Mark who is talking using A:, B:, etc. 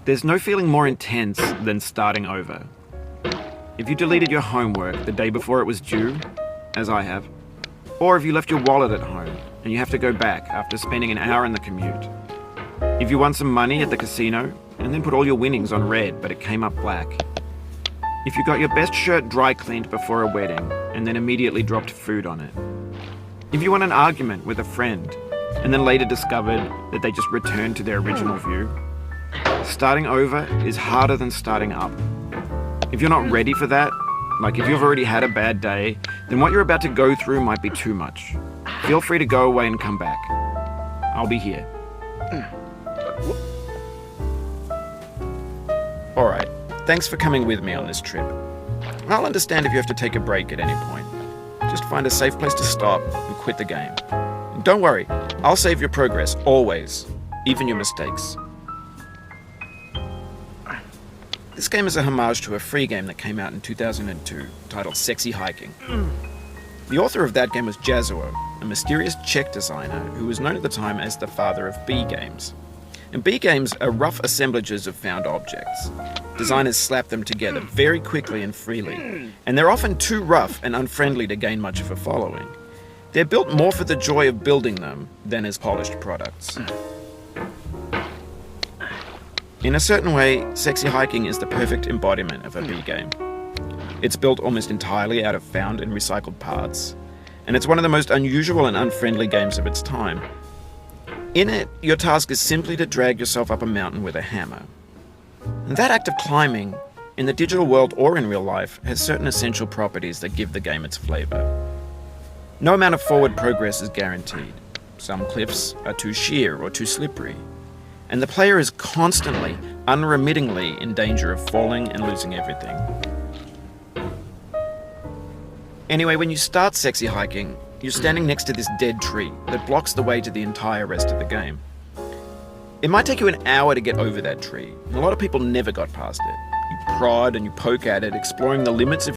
A: There's no feeling more intense than starting over. If you deleted your homework the day before it was due, as I have, or if you left your wallet at home and you have to go back after spending an hour in the commute. If you won some money at the casino and then put all your winnings on red but it came up black. If you got your best shirt dry cleaned before a wedding and then immediately dropped food on it. If you won an argument with a friend and then later discovered that they just returned to their original view. Starting over is harder than starting up. If you're not ready for that, like if you've already had a bad day, then what you're about to go through might be too much. Feel free to go away and come back. I'll be here. Alright, thanks for coming with me on this trip. I'll understand if you have to take a break at any point. Just find a safe place to stop and quit the game. And don't worry, I'll save your progress, always, even your mistakes. This game is a homage to a free game that came out in 2002, titled Sexy Hiking. The author of that game was Jazuo, a mysterious Czech designer who was known at the time as the father of B games. And B games are rough assemblages of found objects. Designers slap them together very quickly and freely, and they're often too rough and unfriendly to gain much of a following. They're built more for the joy of building them than as polished products. In a certain way, Sexy Hiking is the perfect embodiment of a B game. It's built almost entirely out of found and recycled parts, and it's one of the most unusual and unfriendly games of its time. In it, your task is simply to drag yourself up a mountain with a hammer. And that act of climbing, in the digital world or in real life, has certain essential properties that give the game its flavor. No amount of forward progress is guaranteed. Some cliffs are too sheer or too slippery. And the player is constantly, unremittingly in danger of falling and losing everything. Anyway, when you start Sexy Hiking, you're standing next to this dead tree that blocks the way to the entire rest of the game. It might take you an hour to get over that tree, and a lot of people never got past it. You prod and you poke at it, exploring the limits of